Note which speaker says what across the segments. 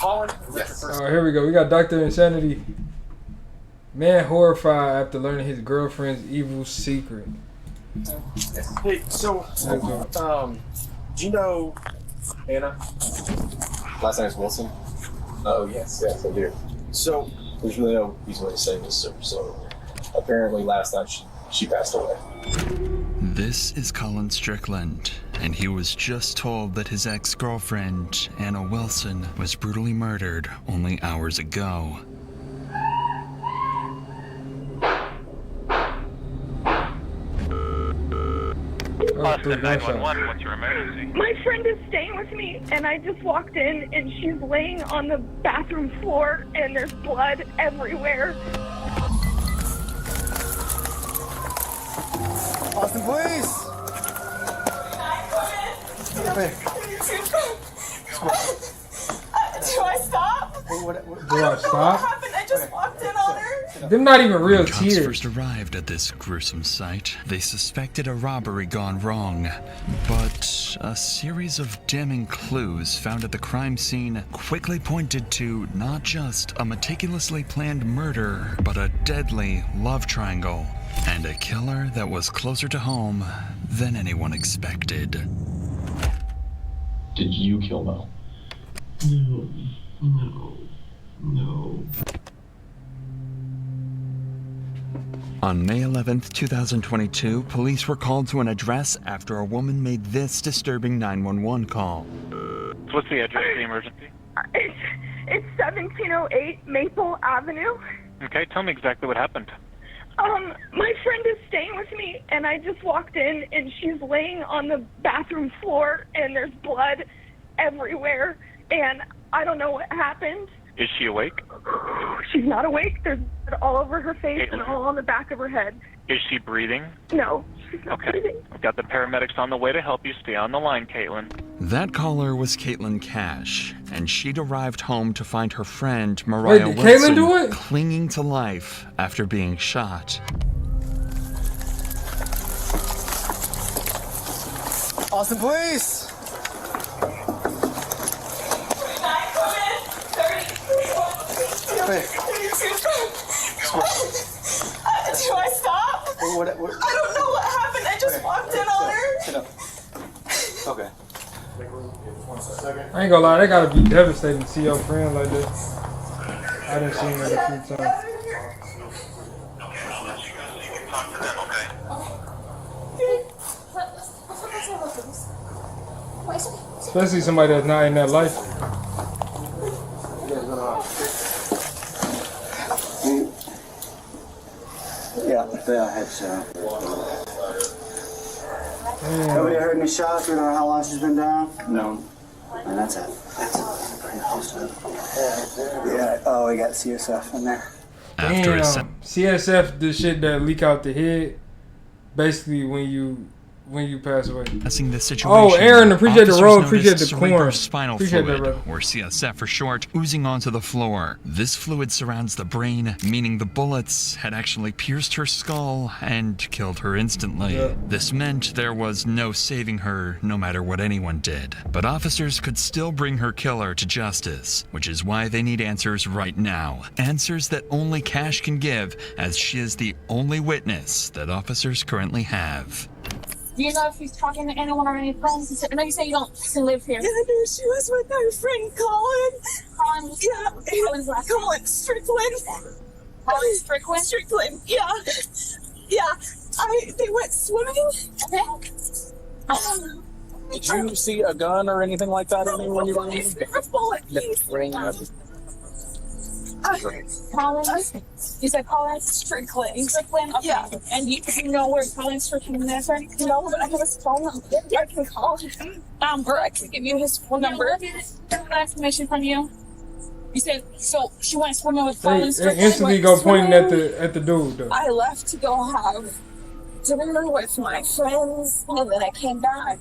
Speaker 1: Colin?
Speaker 2: Yes. Alright, here we go. We got Dr. Insanity. Man horrified after learning his girlfriend's evil secret.
Speaker 1: Hey, so, do you know Anna?
Speaker 3: Last name is Wilson. Oh, yes, I do.
Speaker 1: So,
Speaker 3: there's really no reason to say this, sir. So, apparently last night she passed away.
Speaker 4: This is Colin Strickland, and he was just told that his ex-girlfriend, Anna Wilson, was brutally murdered only hours ago.
Speaker 5: Austin 911, what's your emergency?
Speaker 6: My friend is staying with me, and I just walked in, and she's laying on the bathroom floor, and there's blood everywhere.
Speaker 7: Austin, please!
Speaker 6: Do I stop?
Speaker 2: Do I stop?
Speaker 6: What happened? I just walked in on her.
Speaker 2: They're not even real
Speaker 4: When cops
Speaker 2: tears.
Speaker 4: first arrived at this gruesome site, they suspected a robbery gone wrong. But a series of damning clues found at the crime scene quickly pointed to not just a meticulously planned murder, but a deadly love triangle. And a killer that was closer to home than anyone expected.
Speaker 3: Did you kill Mel?
Speaker 8: No.
Speaker 4: On May 11th, 2022, police were called to an address after a woman made this disturbing 911 call.
Speaker 5: What's the address of the emergency?
Speaker 6: It's 1708 Maple Avenue.
Speaker 5: Okay, tell me exactly what happened.
Speaker 6: My friend is staying with me, and I just walked in, and she's laying on the bathroom floor, and there's blood everywhere, and I don't know what happened.
Speaker 5: Is she awake?
Speaker 6: She's not awake. There's blood all over her face and all on the back of her head.
Speaker 5: Is she breathing?
Speaker 6: No, she's not breathing.
Speaker 5: I've got the paramedics on the way to help you. Stay on the line, Caitlin.
Speaker 4: That caller was Caitlin Cash, and she'd arrived home to find her friend Mariah
Speaker 2: Wait, did
Speaker 4: Wilson
Speaker 2: Caitlin do it?
Speaker 4: clinging to life after being shot.
Speaker 7: Austin, please!
Speaker 6: Do I stop?
Speaker 7: What?
Speaker 6: I don't know what happened. I just walked in on her.
Speaker 7: Sit up. Okay.
Speaker 2: I ain't gonna lie, that gotta be devastating to see your friend like this. I done seen her a few times. Especially somebody that's not in that life.
Speaker 7: Yeah, I had so. Nobody heard any shots? We don't know how long she's been down? No. And that's it. Pretty close to it. Yeah, oh, we got CSF in there.
Speaker 4: After a
Speaker 2: Damn, CSF, the shit that leak out the head, basically when you pass away.
Speaker 4: Assessing the situation,
Speaker 2: Oh, Aaron, appreciate the
Speaker 4: officers
Speaker 2: roll, appreciate
Speaker 4: noticed
Speaker 2: the corn.
Speaker 4: cerebrospinal
Speaker 2: Appreciate that,
Speaker 4: fluid,
Speaker 2: brother.
Speaker 4: or CSF for short, oozing onto the floor. This fluid surrounds the brain, meaning the bullets had actually pierced her skull and killed her instantly.
Speaker 2: Yeah.
Speaker 4: This meant there was no saving her, no matter what anyone did. But officers could still bring her killer to justice, which is why they need answers right now. Answers that only Cash can give, as she is the only witness that officers currently have.
Speaker 9: Do you know if he's talking to anyone or any friends? I know you say you don't live here.
Speaker 6: Yeah, I knew she was with her friend Colin.
Speaker 9: Colin?
Speaker 6: Yeah.
Speaker 9: Colin's last name?
Speaker 6: Colin Strickland.
Speaker 9: Colin Strickland?
Speaker 6: Strickland, yeah. Yeah. They went swimming.
Speaker 9: Okay.
Speaker 1: Did you see a gun or anything like that when you were in?
Speaker 6: A bullet piece.
Speaker 9: Colin? You said Colin Strickland. Strickland? Okay.
Speaker 6: Yeah.
Speaker 9: And you know where Colin Strickland is, right?
Speaker 6: No, but I have his phone number. I can call him.
Speaker 9: Or I can give you his phone number. That information from you. You said, so she went swimming with Colin
Speaker 2: They
Speaker 9: Strickland?
Speaker 2: instantly go pointing at the dude though.
Speaker 6: I left to go have dinner with my friends, and then I came back.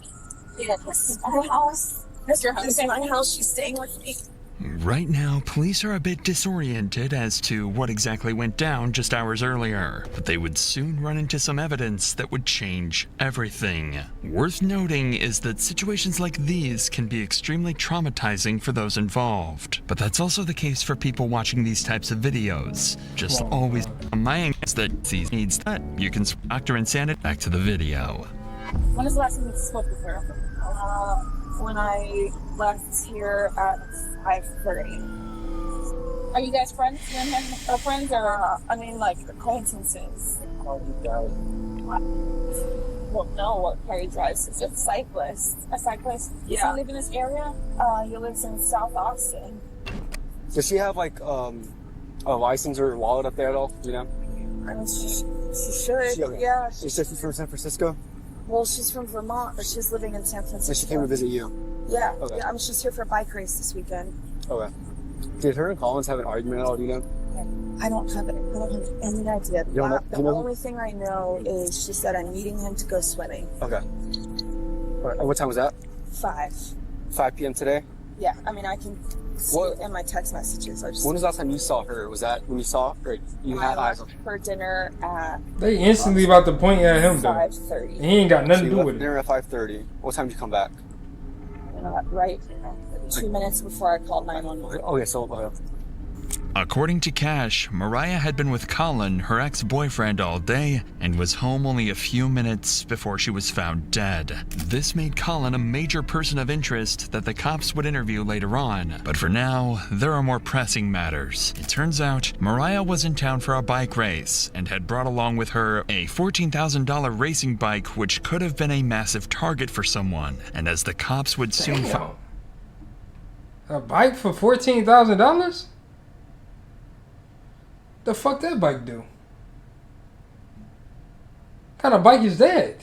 Speaker 6: Yeah, this is my house.
Speaker 9: That's your house.
Speaker 6: This is my house. She's staying with me.
Speaker 4: Right now, police are a bit disoriented as to what exactly went down just hours earlier, but they would soon run into some evidence that would change everything. Worth noting is that situations like these can be extremely traumatizing for those involved, but that's also the case for people watching these types of videos. Just always on my end is that these needs that you can Dr. Insanity back to the video.
Speaker 9: When is the last time you spoke with her? When I left here at 5:30. Are you guys friends? You and him are friends, or I mean, like acquaintances? Well, no. What car he drives? Is a cyclist. A cyclist? Yeah. Does he live in this area? He lives in South Austin.
Speaker 10: Does she have like a license or wallet up there at all? You know?
Speaker 9: I mean, she should. Yeah.
Speaker 10: She said she's from San Francisco.
Speaker 9: Well, she's from Vermont, but she's living in San Francisco.
Speaker 10: So she came to visit you?
Speaker 9: Yeah.
Speaker 10: Okay.
Speaker 9: Yeah, I mean, she's here for a bike race this weekend.
Speaker 10: Okay. Did her and Collins have an argument at all, do you know?
Speaker 9: I don't have any idea. The only thing I know is she said, I'm meeting him to go swimming.
Speaker 10: Okay. All right. And what time was that?
Speaker 9: 5.
Speaker 10: 5 p.m. today?
Speaker 9: Yeah, I mean, I can see it in my text messages.
Speaker 10: When was the last time you saw her? Was that when you saw her? You had eyes on her?
Speaker 9: For dinner at...
Speaker 2: They instantly about to point at him, though.
Speaker 9: 5:30.
Speaker 2: And he ain't got nothing to do with it.
Speaker 10: Dinner at 5:30. What time did you come back?
Speaker 9: Right 2 minutes before I called 911.
Speaker 10: Okay, so...
Speaker 4: According to Cash, Mariah had been with Colin, her ex-boyfriend, all day and was home only a few minutes before she was found dead. This made Colin a major person of interest that the cops would interview later on, but for now, there are more pressing matters. It turns out, Mariah was in town for a bike race and had brought along with her a $14,000 racing bike which could have been a massive target for someone, and as the cops would soon find...
Speaker 2: A bike for $14,000? The fuck that bike do? What kind of bike is that?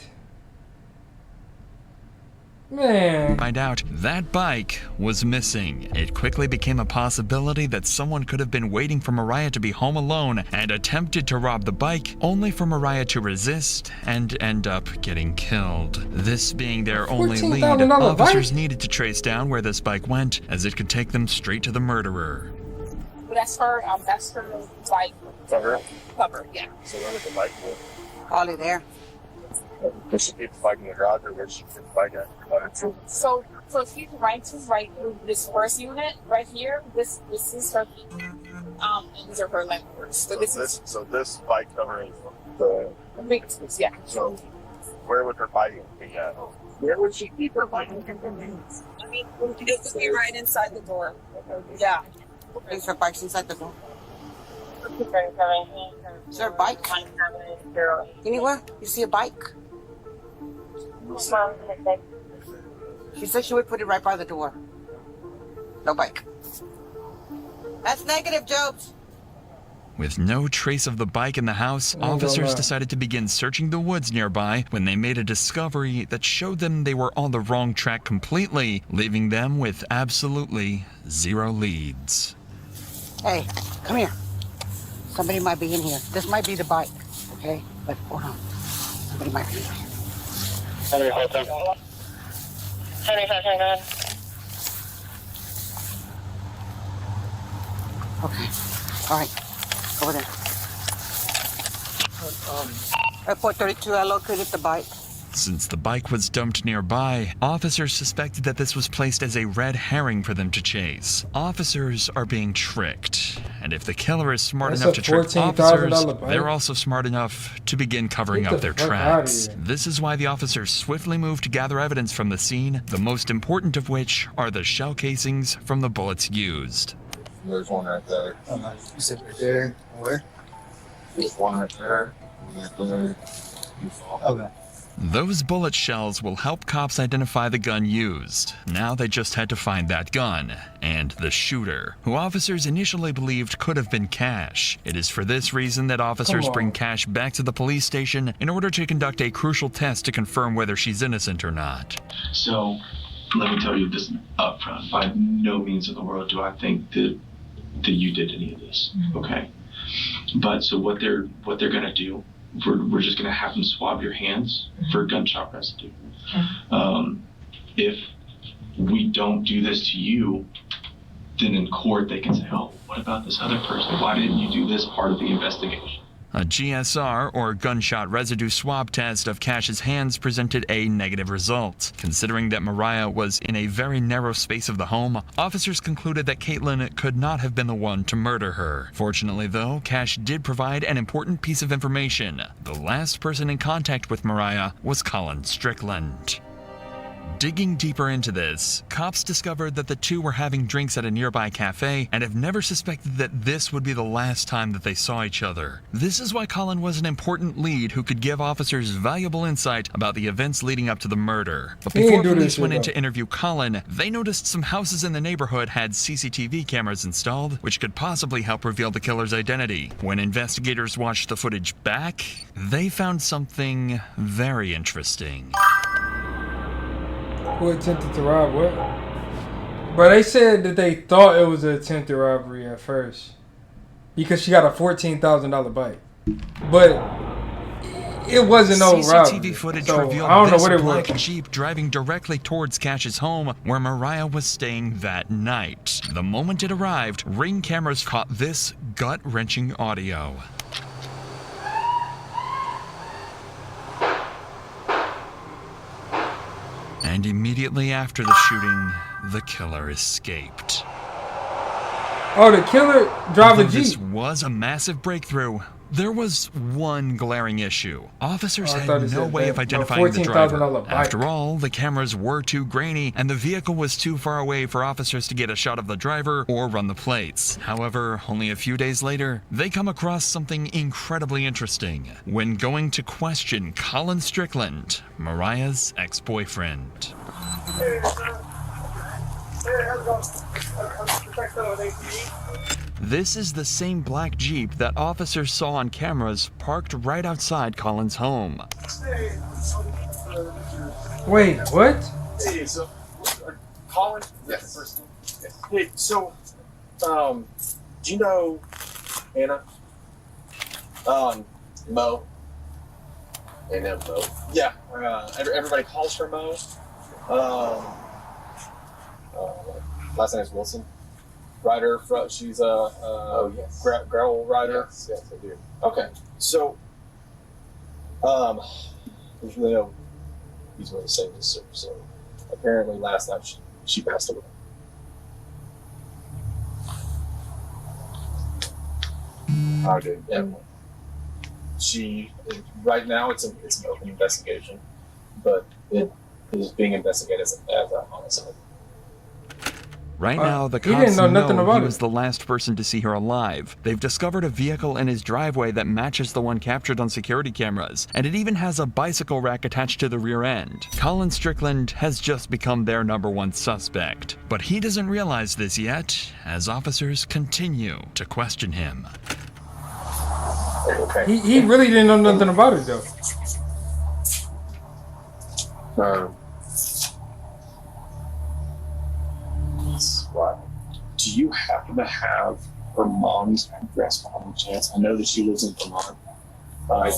Speaker 2: Man.
Speaker 4: Find out that bike was missing. It quickly became a possibility that someone could have been waiting for Mariah to be home alone and attempted to rob the bike, only for Mariah to resist and end up getting killed. This being their only lead, officers needed to trace down where this bike went, as it could take them straight to the murderer.
Speaker 9: That's her bike cover, yeah.
Speaker 5: So where was the bike go?
Speaker 9: Probably there.
Speaker 5: Did she keep the bike in the garage, or where did she keep the bike at?
Speaker 9: So if you right to this first unit right here, this is her and these are her landlords. So
Speaker 5: this bike cover is the
Speaker 9: big, yeah.
Speaker 5: So where would her bike be at?
Speaker 9: Where would she keep her bike? I mean, it would be right inside the door. Yeah. Is her bike's inside the door? Is there a bike? Anywhere? You see a bike? She said she would put it right by the door. No bike. That's negative, Jobs.
Speaker 4: With no trace of the bike in the house, officers decided to begin searching the woods nearby when they made a discovery that showed them they were on the wrong track completely, leaving them with absolutely zero leads.
Speaker 11: Hey, come here. Somebody might be in here. This might be the bike, okay? But hold on. Somebody might be in here.
Speaker 5: Henry, hold on. Henry, hang on.
Speaker 11: Okay. All right. Over there. At 432, I located the bike.
Speaker 4: Since the bike was dumped nearby, officers suspected that this was placed as a red herring for them to chase. Officers are being tricked, and if the killer is smart enough to trick officers, they're also smart enough to begin covering up their tracks. This is why the officers swiftly moved to gather evidence from the scene, the most important of which are the shell casings from the bullets used.
Speaker 5: There's one right there.
Speaker 10: You said right there. Where?
Speaker 5: There's one right there.
Speaker 10: Okay.
Speaker 4: Those bullet shells will help cops identify the gun used. Now they just had to find that gun, and the shooter, who officers initially believed could have been Cash. It is for this reason that officers bring Cash back to the police station in order to conduct a crucial test to confirm whether she's innocent or not.
Speaker 8: So, let me tell you this up front. By no means in the world do I think that you did any of this, okay? But so what they're gonna do, we're just going to have them swab your hands for gunshot residue.
Speaker 9: Okay.
Speaker 8: If we don't do this to you, then in court they can say, oh, what about this other person? Why didn't you do this part of the investigation?
Speaker 4: A GSR, or gunshot residue swab test of Cash's hands, presented a negative result. Considering that Mariah was in a very narrow space of the home, officers concluded that Caitlin could not have been the one to murder her. Fortunately, though, Cash did provide an important piece of information. The last person in contact with Mariah was Colin Strickland. Digging deeper into this, cops discovered that the two were having drinks at a nearby cafe and have never suspected that this would be the last time that they saw each other. This is why Colin was an important lead who could give officers valuable insight about the events leading up to the murder. But before police went in to interview Colin, they noticed some houses in the neighborhood had CCTV cameras installed, which could possibly help reveal the killer's identity. When investigators watched the footage back, they found something very interesting.
Speaker 2: Who attempted to rob what? But they said that they thought it was an attempted robbery at first because she got a $14,000 bike, but it wasn't no robbery.
Speaker 4: CCTV footage
Speaker 2: so
Speaker 4: revealed
Speaker 2: I don't know
Speaker 4: this
Speaker 2: what it
Speaker 4: black
Speaker 2: was.
Speaker 4: Jeep driving directly towards Cash's home where Mariah was staying that night. The moment it arrived, Ring cameras caught this gut-wrenching audio. And immediately after the shooting, the killer escaped.
Speaker 2: Oh, the killer drove a Jeep.
Speaker 4: This was a massive breakthrough. There was one glaring issue. Officers had no way of identifying the driver. After all, the cameras were too grainy, and the vehicle was too far away for officers to get a shot of the driver or run the plates. However, only a few days later, they come across something incredibly interesting when going to question Colin Strickland, Mariah's ex-boyfriend. This is the same black Jeep that officers saw on cameras parked right outside Colin's home.
Speaker 2: Wait, what?
Speaker 3: Hey, so Colin? Yes. Hey, so do you know Anna? Mo. Anna Mo. Yeah. Everybody calls her Mo. Last name is Wilson. Rider, she's a gravel rider. Yes, I do. Okay, so there's really no easy way to say this. So apparently, last night she passed away. Oh, dude. Yeah. She right now it's an open investigation, but it is being investigated as a homicide.
Speaker 4: Right now, the cops know he was the last person to see her alive. They've discovered a vehicle in his driveway that matches the one captured on security cameras, and it even has a bicycle rack attached to the rear end. Colin Strickland has just become their #1 suspect, but he doesn't realize this yet, as officers continue to question him.
Speaker 2: He really didn't know nothing about it, though.
Speaker 3: Do you happen to have her mom's address by any chance? I know that she lives in Vermont. I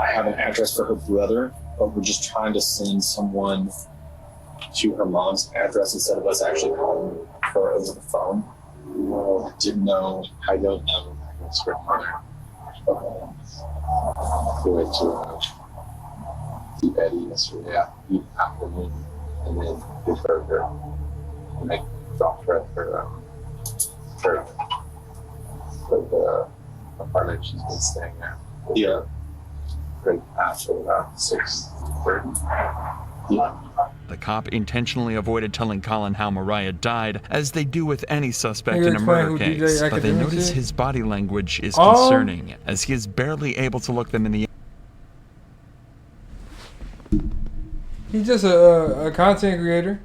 Speaker 3: have an address for her brother, but we're just trying to send someone to her mom's address instead of us actually calling her over the phone. I didn't know. I don't have an address for her mother. We went to Eddie yesterday afternoon, and then give her and I dropped her at her the apartment she's been staying at. Yeah. Right after about 6:30. Yeah.
Speaker 4: The cop intentionally avoided telling Colin how Mariah died, as they do with any suspect in a murder case, but they notice his body language is concerning, as he is barely able to look them in the eye.
Speaker 2: He's just a content creator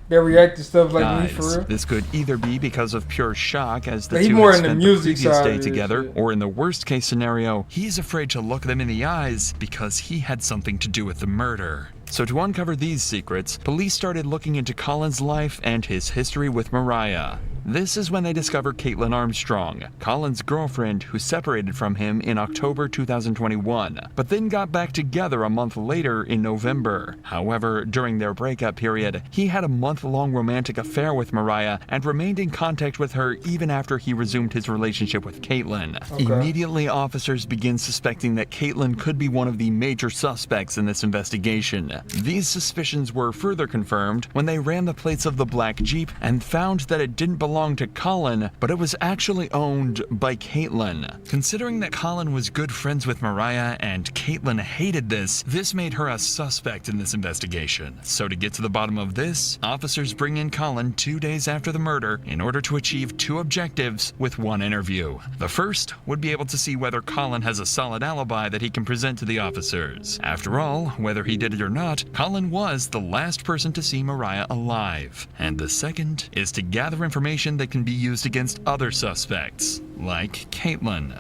Speaker 2: that react to stuff like me, for real.
Speaker 4: This could either be because of pure shock, as the
Speaker 2: He's
Speaker 4: two
Speaker 2: more
Speaker 4: had
Speaker 2: in the
Speaker 4: spent the
Speaker 2: music
Speaker 4: previous
Speaker 2: side
Speaker 4: day
Speaker 2: of this
Speaker 4: together,
Speaker 2: shit.
Speaker 4: or in the worst case scenario, he's afraid to look them in the eyes because he had something to do with the murder. So to uncover these secrets, police started looking into Colin's life and his history with Mariah. This is when they discover Caitlin Armstrong, Colin's girlfriend who separated from him in October 2021, but then got back together a month later in November. However, during their breakup period, he had a month-long romantic affair with Mariah and remained in contact with her even after he resumed his relationship with Caitlin.
Speaker 2: Okay.
Speaker 4: Immediately, officers begin suspecting that Caitlin could be one of the major suspects in this investigation. These suspicions were further confirmed when they ran the plates of the black Jeep and found that it didn't belong to Colin, but it was actually owned by Caitlin. Considering that Colin was good friends with Mariah and Caitlin hated this made her a suspect in this investigation. So to get to the bottom of this, officers bring in Colin 2 days after the murder in order to achieve 2 objectives with 1 interview. The first would be able to see whether Colin has a solid alibi that he can present to the officers. After all, whether he did it or not, Colin was the last person to see Mariah alive. And the second is to gather information that can be used against other suspects, like Caitlin.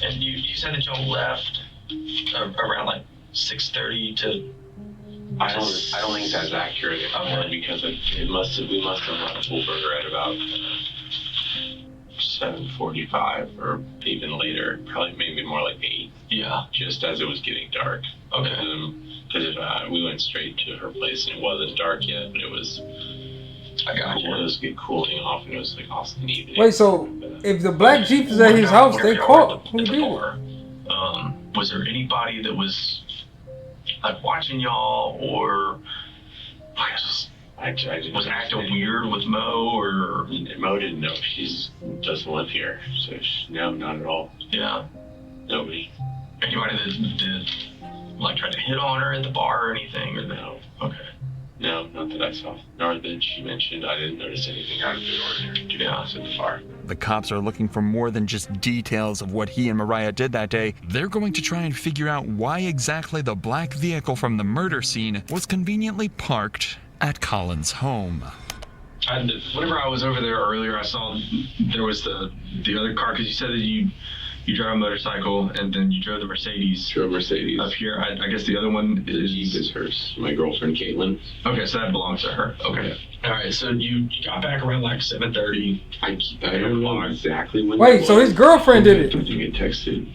Speaker 8: And you said that y'all left around like 6:30 to.
Speaker 12: I don't think that's accurate anymore because we must have run over at about 7:45 or even later, probably maybe more like 8.
Speaker 8: Yeah.
Speaker 12: Just as it was getting dark.
Speaker 8: Okay.
Speaker 12: Because we went straight to her place and it wasn't dark yet, but it was.
Speaker 8: I got you.
Speaker 12: It was cooling off and it was like awesome in the evening.
Speaker 2: Wait, so if the black Jeep is at his house, they caught who did it?
Speaker 8: Was there anybody that was like watching y'all or
Speaker 12: I just
Speaker 8: was acting weird with Mo or
Speaker 12: Mo didn't know. She doesn't live here, so no, not at all.
Speaker 8: Yeah.
Speaker 12: Nobody.
Speaker 8: Anybody that like tried to hit on her at the bar or anything or
Speaker 12: no?
Speaker 8: Okay.
Speaker 12: No, not that I saw. Nor that she mentioned. I didn't notice anything out of the ordinary, to be honest, at the bar.
Speaker 4: The cops are looking for more than just details of what he and Mariah did that day. They're going to try and figure out why exactly the black vehicle from the murder scene was conveniently parked at Colin's home.
Speaker 8: Whenever I was over there earlier, I saw there was the other car, because you said that you drive a motorcycle and then you drove the Mercedes.
Speaker 12: Drove Mercedes.
Speaker 8: Up here. I guess the other one
Speaker 12: is hers. My girlfriend, Caitlin.
Speaker 8: Okay, so that belongs to her. Okay. Yeah. All right, so you got back around like 7:30.
Speaker 12: I don't know exactly when.
Speaker 2: Wait, so his girlfriend did it?
Speaker 12: I think I texted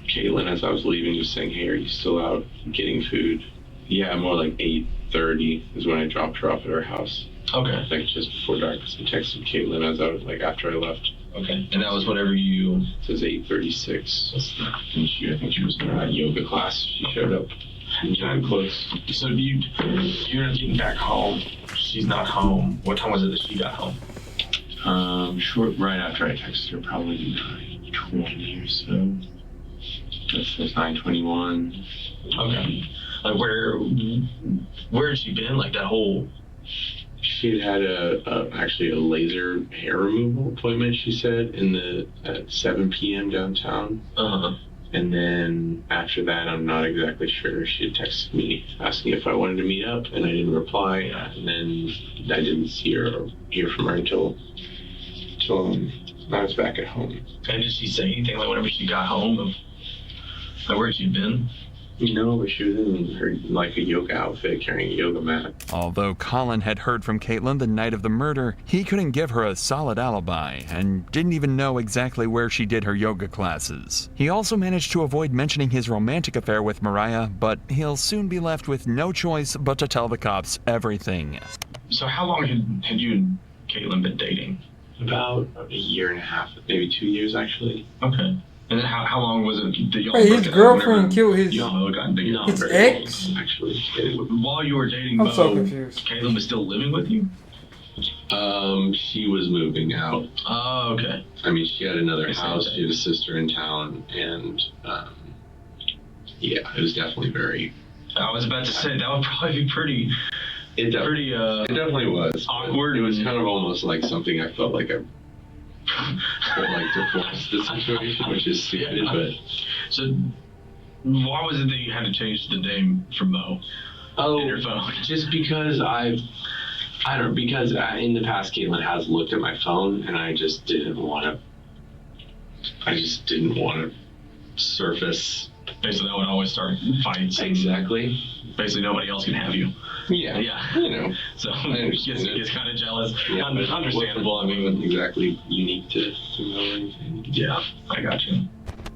Speaker 12: Caitlin as I was leaving, just saying, "Hey, are you still out getting food?" Yeah, more like 8:30 is when I dropped her off at her house.
Speaker 8: Okay.
Speaker 12: Like just before dark. So I texted Caitlin as I was after I left.
Speaker 8: Okay. And that was whenever you.
Speaker 12: It says 8:36. And I think she was in her yoga class. She showed up. I'm close.
Speaker 8: So you're getting back home. She's not home. What time was it that she got home?
Speaker 12: Short right after I texted her, probably 9:20 or so. That's 9:21.
Speaker 8: Okay. Like where had she been? Like that whole.
Speaker 12: She had actually a laser hair removal appointment. She said at 7 p.m. downtown. And then after that, I'm not exactly sure. She had texted me asking if I wanted to meet up, and I didn't reply. And then I didn't see her or hear from her until I was back at home.
Speaker 8: And did she say anything like whenever she got home of like where she'd been?
Speaker 12: No, but she was in her like a yoga outfit, carrying a yoga mat.
Speaker 4: Although Colin had heard from Caitlin the night of the murder, he couldn't give her a solid alibi and didn't even know exactly where she did her yoga classes. He also managed to avoid mentioning his romantic affair with Mariah, but he'll soon be left with no choice but to tell the cops everything.
Speaker 8: So how long had you and Caitlin been dating?
Speaker 12: About a year and a half, maybe 2 years actually.
Speaker 8: Okay. And then how long was it that y'all?
Speaker 2: Wait, his girlfriend killed his
Speaker 12: ex?
Speaker 8: Actually, while you were dating
Speaker 2: I'm
Speaker 8: Mo,
Speaker 2: so confused.
Speaker 8: Caitlin was still living with you?
Speaker 12: She was moving out.
Speaker 8: Oh, okay.
Speaker 12: I mean, she had another house. She had a sister in town, and yeah, it was definitely very.
Speaker 8: I was about to say that would probably be pretty.
Speaker 12: It definitely was
Speaker 8: awkward.
Speaker 12: It was kind of almost like something I felt like I. Like to force the situation, which is stupid, but.
Speaker 8: So, why was it that you had to change the name from Mo? In your phone?
Speaker 12: Just because because in the past Caitlin has looked at my phone, and I just didn't want to surface
Speaker 8: Basically, that would always start fights.
Speaker 13: Exactly.
Speaker 8: Basically, nobody else can have you.
Speaker 13: Yeah.
Speaker 8: Yeah.
Speaker 13: You know.
Speaker 8: So
Speaker 13: I understand it.
Speaker 8: gets kind of jealous.
Speaker 13: Yeah, but
Speaker 8: Understandable. I mean,
Speaker 13: wasn't exactly unique to know anything.
Speaker 8: yeah, I got you.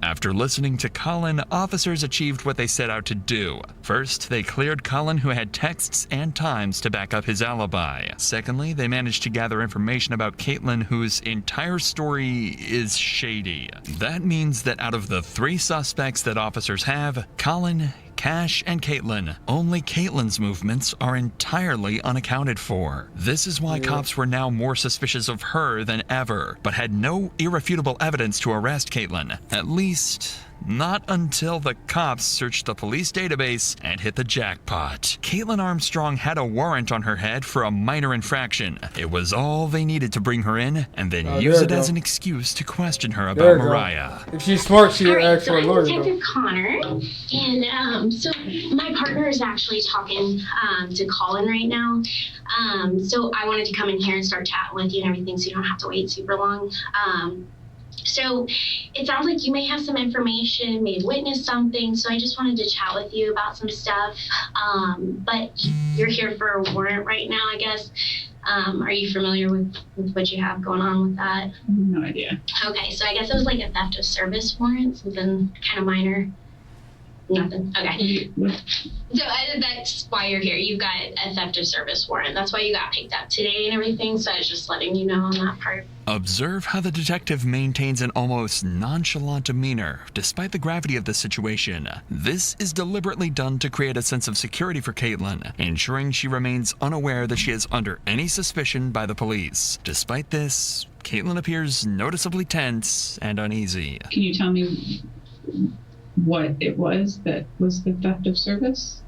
Speaker 4: After listening to Colin, officers achieved what they set out to do. First, they cleared Colin, who had texts and times to back up his alibi. Secondly, they managed to gather information about Caitlin, whose entire story is shady. That means that out of the 3 suspects that officers have, Colin, Cash, and Caitlin, only Caitlin's movements are entirely unaccounted for. This is why cops were now more suspicious of her than ever, but had no irrefutable evidence to arrest Caitlin. At least, not until the cops searched the police database and hit the jackpot. Caitlin Armstrong had a warrant on her head for a minor infraction. It was all they needed to bring her in and then use it as an excuse to question her about Mariah.
Speaker 2: If she's smart, she'd ask for a
Speaker 14: I'm
Speaker 2: lawyer.
Speaker 14: Detective Connor, and so my partner is actually talking to Colin right now. So I wanted to come in here and start chatting with you and everything, so you don't have to wait super long. So it sounds like you may have some information, may have witnessed something, so I just wanted to chat with you about some stuff. But you're here for a warrant right now, I guess. Are you familiar with what you have going on with that?
Speaker 15: No idea.
Speaker 14: Okay, so I guess it was like a theft of service warrant, something kind of minor. Nothing. Okay. So that's why you're here. You've got a theft of service warrant. That's why you got picked up today and everything. So I was just letting you know on that part.
Speaker 4: Observe how the detective maintains an almost nonchalant demeanor, despite the gravity of the situation. This is deliberately done to create a sense of security for Caitlin, ensuring she remains unaware that she is under any suspicion by the police. Despite this, Caitlin appears noticeably tense and uneasy.
Speaker 15: Can you tell me what it was that was the theft of service?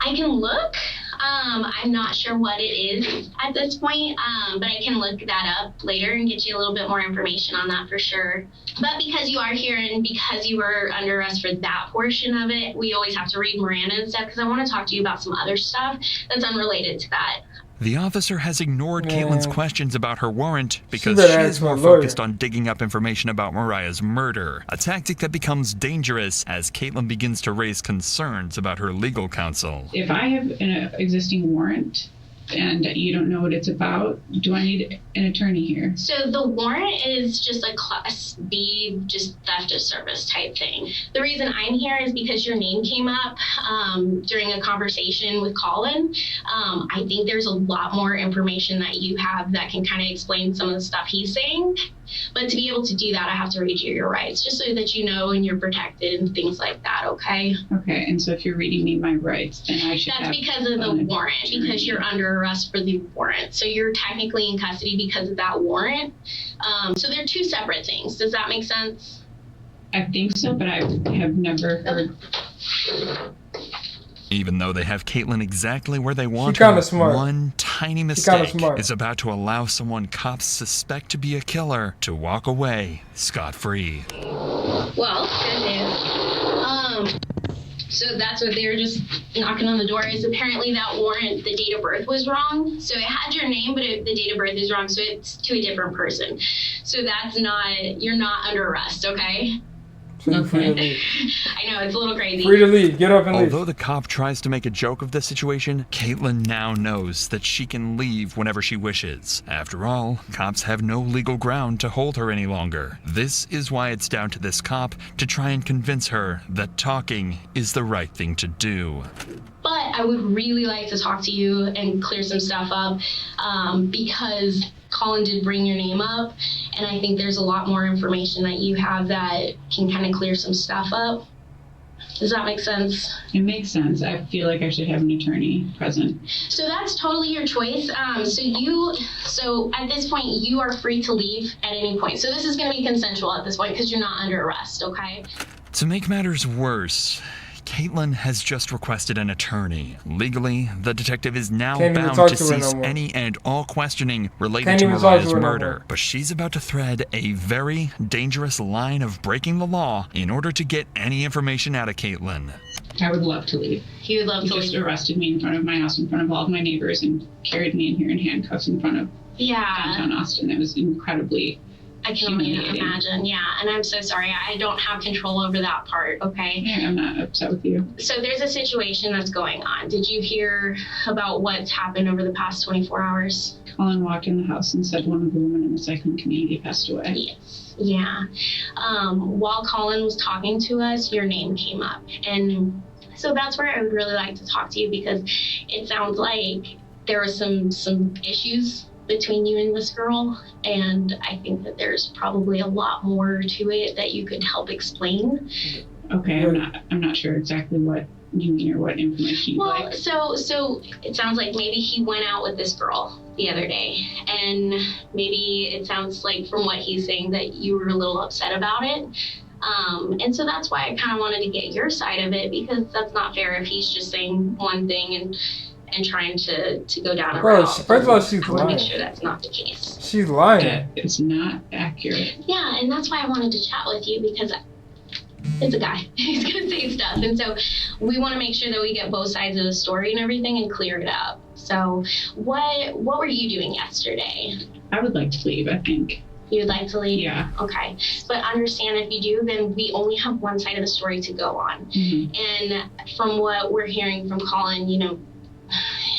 Speaker 14: I can look. I'm not sure what it is at this point, but I can look that up later and get you a little bit more information on that for sure. But because you are here and because you were under arrest for that portion of it, we always have to read Miranda and stuff because I want to talk to you about some other stuff that's unrelated to that.
Speaker 4: The officer has ignored Caitlin's questions about her warrant because
Speaker 2: She
Speaker 4: she
Speaker 2: better
Speaker 4: is
Speaker 2: ask
Speaker 4: more
Speaker 2: my lawyer.
Speaker 4: focused on digging up information about Mariah's murder, a tactic that becomes dangerous as Caitlin begins to raise concerns about her legal counsel.
Speaker 15: If I have an existing warrant and you don't know what it's about, do I need an attorney here?
Speaker 14: So the warrant is just a Class B, just theft of service type thing. The reason I'm here is because your name came up during a conversation with Colin. I think there's a lot more information that you have that can kind of explain some of the stuff he's saying. But to be able to do that, I have to read you your rights, just so that you know and you're protected and things like that, okay?
Speaker 15: Okay, and so if you're reading me my rights, then I should
Speaker 14: That's because of the warrant, because you're under arrest for the warrant. So you're technically in custody because of that warrant. So they're 2 separate things. Does that make sense?
Speaker 15: I think so, but I have never heard.
Speaker 4: Even though they have Caitlin exactly where they want
Speaker 2: kinda
Speaker 4: her,
Speaker 2: smart.
Speaker 4: one tiny
Speaker 2: kinda
Speaker 4: mistake
Speaker 2: smart.
Speaker 4: is about to allow someone cops suspect to be a killer to walk away scot-free.
Speaker 14: Well, good news. So that's what they were just knocking on the door is apparently that warrant, the date of birth was wrong. So it had your name, but the date of birth is wrong. So it's to a different person. So that's not, you're not under arrest, okay?
Speaker 2: So you're free to leave.
Speaker 14: I know, it's a little crazy.
Speaker 2: Free to leave. Get up and leave.
Speaker 4: Although the cop tries to make a joke of this situation, Caitlin now knows that she can leave whenever she wishes. After all, cops have no legal ground to hold her any longer. This is why it's down to this cop to try and convince her that talking is the right thing to do.
Speaker 14: But I would really like to talk to you and clear some stuff up because Colin did bring your name up, and I think there's a lot more information that you have that can kind of clear some stuff up. Does that make sense?
Speaker 15: It makes sense. I feel like I should have an attorney present.
Speaker 14: So that's totally your choice. So at this point, you are free to leave at any point. So this is going to be consensual at this point because you're not under arrest, okay?
Speaker 4: To make matters worse, Caitlin has just requested an attorney. Legally, the detective is now bound to cease any and all questioning related to Mariah's murder. But she's about to thread a very dangerous line of breaking the law in order to get any information out of Caitlin.
Speaker 15: I would love to leave.
Speaker 14: He would love to leave.
Speaker 15: He just arrested me in front of my house, in front of all of my neighbors, and carried me in here in handcuffs in front of downtown Austin. It was incredibly
Speaker 14: I can only imagine. Yeah, and I'm so sorry. I don't have control over that part, okay?
Speaker 15: Yeah, I'm not upset with you.
Speaker 14: So there's a situation that's going on. Did you hear about what's happened over the past 24 hours?
Speaker 15: Colin walked in the house and said one of the women in the cycling community passed away.
Speaker 14: Yes. Yeah. While Colin was talking to us, your name came up. And so that's where I would really like to talk to you, because it sounds like there were some issues between you and this girl, and I think that there's probably a lot more to it that you could help explain.
Speaker 15: Okay, I'm not sure exactly what you mean or what information you'd like.
Speaker 14: So it sounds like maybe he went out with this girl the other day, and maybe it sounds like from what he's saying that you were a little upset about it. And so that's why I kind of wanted to get your side of it, because that's not fair if he's just saying one thing and trying to go down a route.
Speaker 2: First of all, she's
Speaker 14: I want to
Speaker 2: lying.
Speaker 14: make sure that's not the case.
Speaker 2: She's lying.
Speaker 15: That is not accurate.
Speaker 14: Yeah, and that's why I wanted to chat with you, because it's a guy. He's going to say stuff. And so we want to make sure that we get both sides of the story and everything and clear it up. So what were you doing yesterday?
Speaker 15: I would like to leave, I think.
Speaker 14: You'd like to leave?
Speaker 15: Yeah.
Speaker 14: Okay. But understand, if you do, then we only have one side of the story to go on.
Speaker 15: Mm-hmm.
Speaker 14: And from what we're hearing from Colin,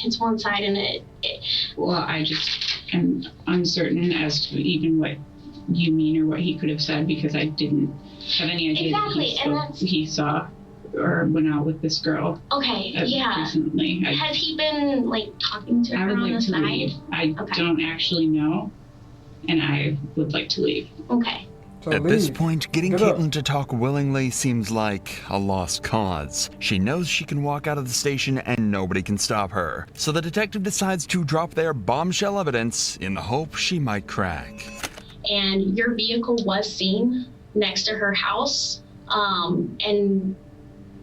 Speaker 14: it's one side, and
Speaker 15: Well, I just am uncertain as to even what you mean or what he could have said, because I didn't have any idea
Speaker 14: Exactly,
Speaker 15: that he saw or went out with this girl.
Speaker 14: Okay, yeah.
Speaker 15: Recently.
Speaker 14: Has he been talking to her on the side?
Speaker 15: Leave. I don't actually know, and I would like to leave.
Speaker 14: Okay.
Speaker 4: At this point, getting Caitlin to talk willingly seems like a lost cause. She knows she can walk out of the station and nobody can stop her. So the detective decides to drop their bombshell evidence in the hope she might crack.
Speaker 14: And your vehicle was seen next to her house, and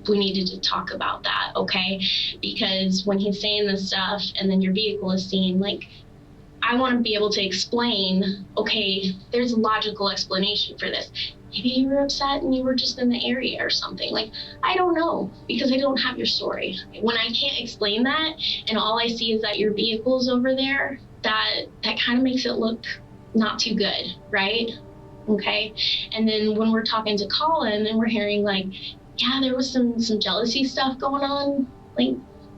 Speaker 14: we needed to talk about that, okay? Because when he's saying this stuff and then your vehicle is seen, I want to be able to explain, okay, there's a logical explanation for this. Maybe you were upset and you were just in the area or something. I don't know, because I don't have your story. When I can't explain that and all I see is that your vehicle's over there, that kind of makes it look not too good, right? Okay. And then when we're talking to Colin and we're hearing yeah, there was some jealousy stuff going on,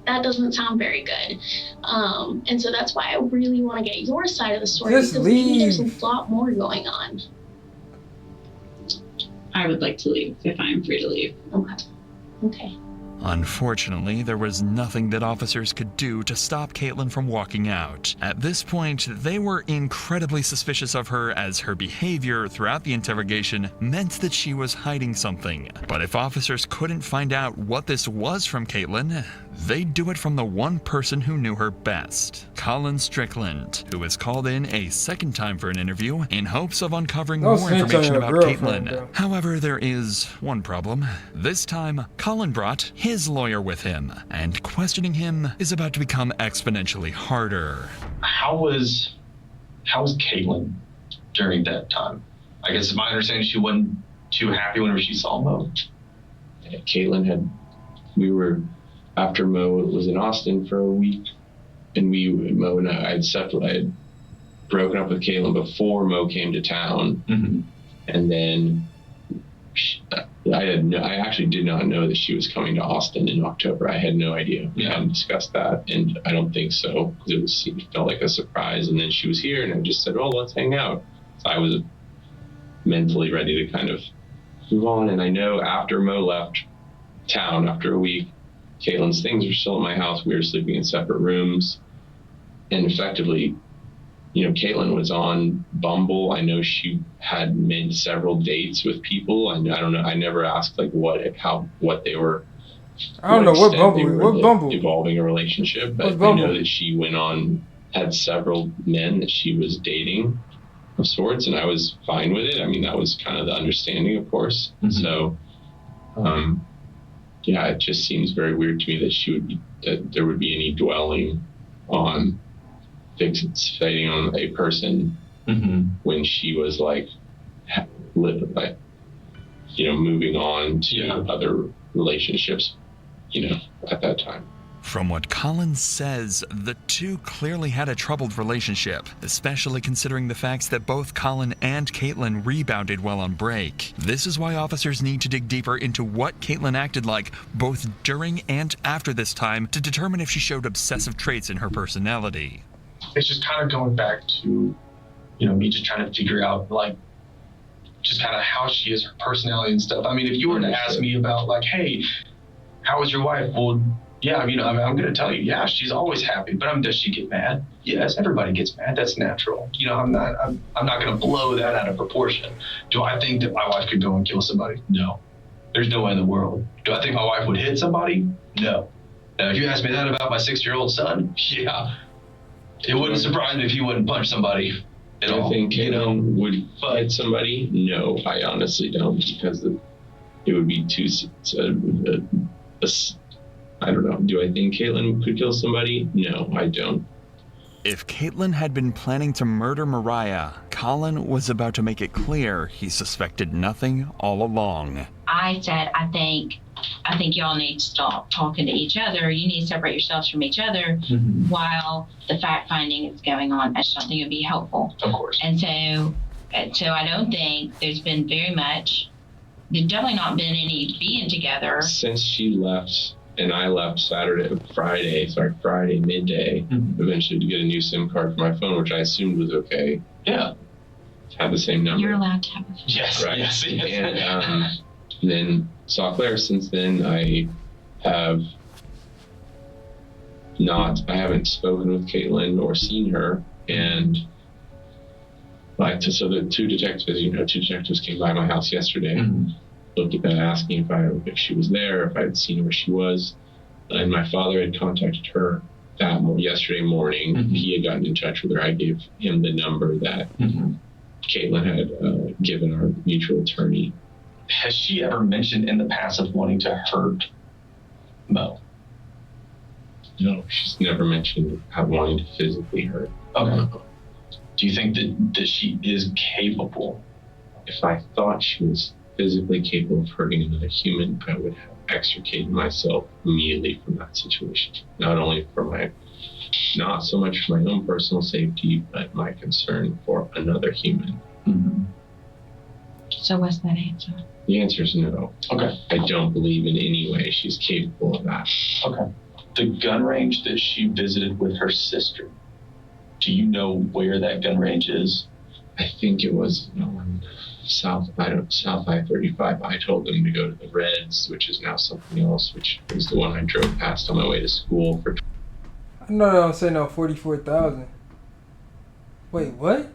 Speaker 14: that doesn't sound very good. And so that's why I really want to get your side of the story,
Speaker 2: Just
Speaker 14: because maybe there's
Speaker 2: leave.
Speaker 14: a lot more going on.
Speaker 15: I would like to leave if I'm free to leave.
Speaker 14: Okay.
Speaker 4: Unfortunately, there was nothing that officers could do to stop Caitlin from walking out. At this point, they were incredibly suspicious of her, as her behavior throughout the interrogation meant that she was hiding something. But if officers couldn't find out what this was from Caitlin, they'd do it from the one person who knew her best, Colin Strickland, who was called in a second time for an interview in hopes of uncovering
Speaker 2: Don't
Speaker 4: more
Speaker 2: snitch on
Speaker 4: information
Speaker 2: your
Speaker 4: about
Speaker 2: girlfriend,
Speaker 4: Caitlin.
Speaker 2: bro.
Speaker 4: However, there is one problem. This time, Colin brought his lawyer with him, and questioning him is about to become exponentially harder.
Speaker 8: How was Caitlin during that time? I guess my understanding, she wasn't too happy whenever she saw Mo.
Speaker 12: Caitlin we were, after Mo was in Austin for a week, and Mo and I had broken up with Caitlin before Mo came to town.
Speaker 8: Mm-hmm.
Speaker 12: And then I actually did not know that she was coming to Austin in October. I had no idea. We hadn't discussed that, and I don't think so, because it felt like a surprise. And then she was here, and I just said, "Oh, let's hang out." So I was mentally ready to kind of move on. And I know after Mo left town after a week, Caitlin's things were still at my house. We were sleeping in separate rooms, and effectively, Caitlin was on Bumble. I know she had made several dates with people, and I don't know. I never asked what they were.
Speaker 2: I don't know what Bumble. What Bumble?
Speaker 12: Evolving a relationship, but I know that she had several men that she was dating of sorts, and I was fine with it. I mean, that was kind of the understanding, of course. Mm-hmm. So, yeah, it just seems very weird to me that there would be any dwelling on fixating on a person when she was moving on to other relationships, at that time.
Speaker 4: From what Colin says, the two clearly had a troubled relationship, especially considering the facts that both Colin and Caitlin rebounded while on break. This is why officers need to dig deeper into what Caitlin acted like both during and after this time to determine if she showed obsessive traits in her personality.
Speaker 8: It's just kind of going back to, you know, me just trying to figure out, like, just kind of how she is, her personality and stuff. I mean, if you were to ask me about, like, hey, how was your wife? Well, yeah, you know, I'm going to tell you, yeah, she's always happy. But does she get mad? Yes, everybody gets mad. That's natural. You know, I'm not going to blow that out of proportion. Do I think that my wife could go and kill somebody? No. There's no way in the world. Do I think my wife would hit somebody? No. Now, if you ask me that about my 6-year-old son, yeah, it wouldn't surprise me if he wouldn't punch somebody at all.
Speaker 12: I think Caitlin would hit somebody. No, I honestly don't, because it would be too. I don't know. Do I think Caitlin could kill somebody? No, I don't.
Speaker 4: If Caitlin had been planning to murder Mariah, Colin was about to make it clear he suspected nothing all along.
Speaker 15: I said, I think y'all need to stop talking to each other. You need to separate yourselves from each other while the fact finding is going on. I just don't think it would be helpful.
Speaker 8: Of course.
Speaker 15: And so I don't think there's been very much. There's definitely not been any being together.
Speaker 12: Since she left and I left Friday midday, eventually to get a new SIM card for my phone, which I assumed was okay.
Speaker 8: Yeah.
Speaker 12: Had the same number.
Speaker 15: You're allowed to have a
Speaker 8: Yes,
Speaker 12: right.
Speaker 8: yes.
Speaker 12: And then saw Claire. Since then, I haven't spoken with Caitlin or seen her. And so the two detectives came by my house yesterday, looked at that, asking if she was there, if I had seen where she was. And my father had contacted her yesterday morning. He had gotten in touch with her. I gave him the number that Caitlin had given our mutual attorney.
Speaker 8: Has she ever mentioned in the past of wanting to hurt Mo?
Speaker 12: No, she's never mentioned wanting to physically hurt.
Speaker 8: Okay. Do you think that she is capable?
Speaker 12: If I thought she was physically capable of hurting another human, I would have extricated myself immediately from that situation. Not only not so much for my own personal safety, but my concern for another human.
Speaker 15: So what's that answer?
Speaker 12: The answer is no.
Speaker 8: Okay.
Speaker 12: I don't believe in any way she's capable of that.
Speaker 8: Okay. The gun range that she visited with her sister, do you know where that gun range is?
Speaker 12: I think it was South I-35. I told them to go to the Reds, which is now something else, which is the one I drove past on my way to school for.
Speaker 2: No, don't say no. 44,000. Wait, what?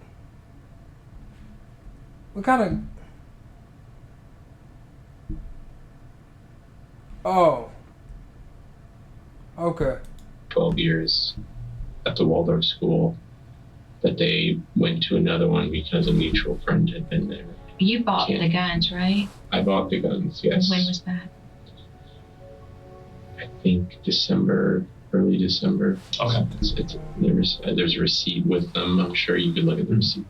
Speaker 2: What kind of? Oh. Okay.
Speaker 12: 12 years at the Waldorf school, but they went to another one because a mutual friend had been there.
Speaker 15: You bought the guns, right?
Speaker 12: I bought the guns, yes.
Speaker 15: When was that?
Speaker 12: I think early December.
Speaker 8: Okay.
Speaker 12: There's a receipt with them. I'm sure you could look at the receipt.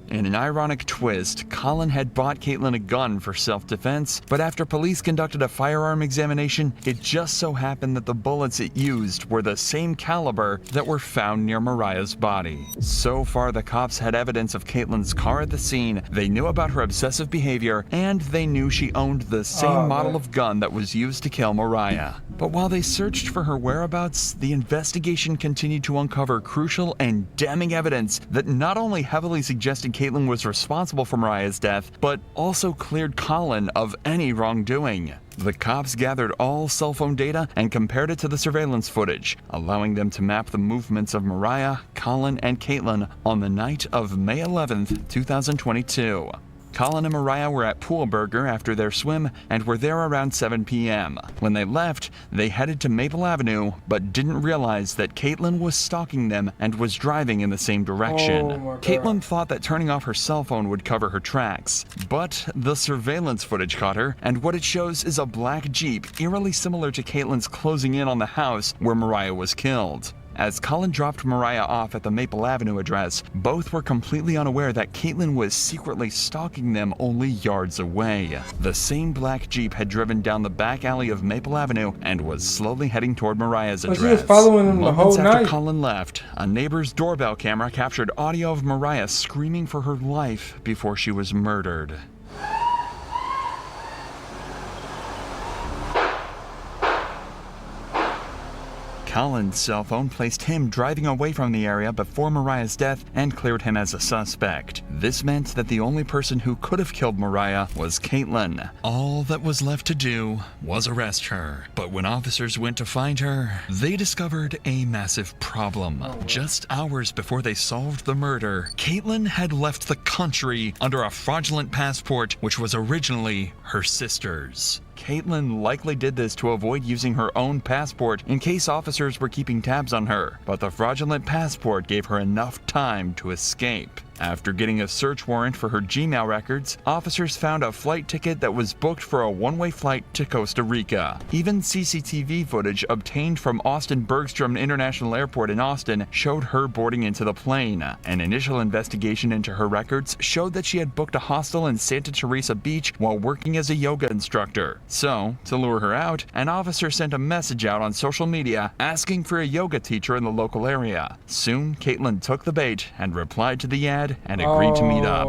Speaker 4: In an ironic twist, Colin had bought Caitlin a gun for self-defense, but after police conducted a firearm examination, it just so happened that the bullets it used were the same caliber that were found near Mariah's body. So far, the cops had evidence of Caitlin's car at the scene, they knew about her obsessive behavior, and they knew she owned the same model of gun that was used to kill Mariah. But while they searched for her whereabouts, the investigation continued to uncover crucial and damning evidence that not only heavily suggested Caitlin was responsible for Mariah's death, but also cleared Colin of any wrongdoing. The cops gathered all cell phone data and compared it to the surveillance footage, allowing them to map the movements of Mariah, Colin, and Caitlin on the night of May 11th, 2022. Colin and Mariah were at Poolburger after their swim and were there around 7 p.m. When they left, they headed to Maple Avenue, but didn't realize that Caitlin was stalking them and was driving in the same direction. Caitlin thought that turning off her cell phone would cover her tracks, but the surveillance footage caught her, and what it shows is a black Jeep eerily similar to Caitlin's closing in on the house where Mariah was killed. As Colin dropped Mariah off at the Maple Avenue address, both were completely unaware that Caitlin was secretly stalking them only yards away. The same black Jeep had driven down the back alley of Maple Avenue and was slowly heading toward Mariah's address.
Speaker 2: She was following him the whole
Speaker 4: Moments after
Speaker 2: night.
Speaker 4: Colin left, a neighbor's doorbell camera captured audio of Mariah screaming for her life before she was murdered. Colin's cell phone placed him driving away from the area before Mariah's death and cleared him as a suspect. This meant that the only person who could have killed Mariah was Caitlin. All that was left to do was arrest her. But when officers went to find her, they discovered a massive problem. Just hours before they solved the murder, Caitlin had left the country under a fraudulent passport which was originally her sister's. Caitlin likely did this to avoid using her own passport in case officers were keeping tabs on her, but the fraudulent passport gave her enough time to escape. After getting a search warrant for her Gmail records, officers found a flight ticket that was booked for a one-way flight to Costa Rica. Even CCTV footage obtained from Austin Bergstrom International Airport in Austin showed her boarding into the plane. An initial investigation into her records showed that she had booked a hostel in Santa Teresa Beach while working as a yoga instructor. So, to lure her out, an officer sent a message out on social media asking for a yoga teacher in the local area. Soon, Caitlin took the bait and replied to the ad and agreed to meet up.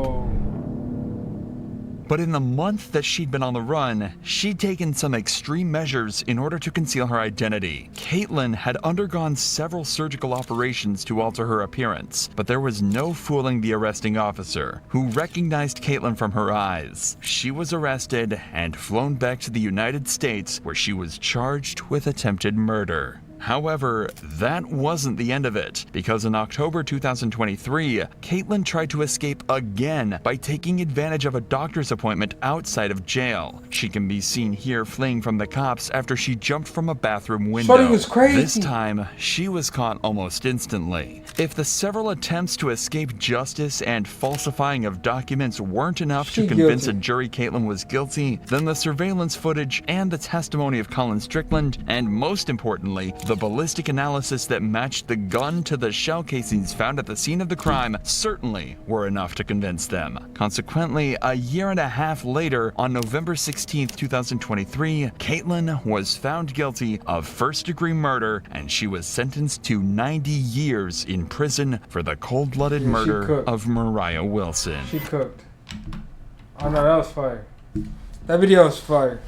Speaker 4: But in the month that she'd been on the run, she'd taken some extreme measures in order to conceal her identity. Caitlin had undergone several surgical operations to alter her appearance, but there was no fooling the arresting officer, who recognized Caitlin from her eyes. She was arrested and flown back to the United States, where she was charged with attempted murder. However, that wasn't the end of it, because in October 2023, Caitlin tried to escape again by taking advantage of a doctor's appointment outside of jail. She can be seen here fleeing from the cops after she jumped from a bathroom window.
Speaker 2: Shorty was crazy.
Speaker 4: This time, she was caught almost instantly. If the several attempts to escape justice and falsifying of documents weren't enough to convince a jury Caitlin was guilty, then the surveillance footage and the testimony of Colin Strickland, and most importantly, the ballistic analysis that matched the gun to the shell casings found at the scene of the crime certainly were enough to convince them. Consequently, a year and a half later, on November 16, 2023, Caitlin was found guilty of first-degree murder, and she was sentenced to 90 years in prison for the cold-blooded murder of Mariah Wilson.
Speaker 2: She cooked. Oh no, that was fire. That video was fire.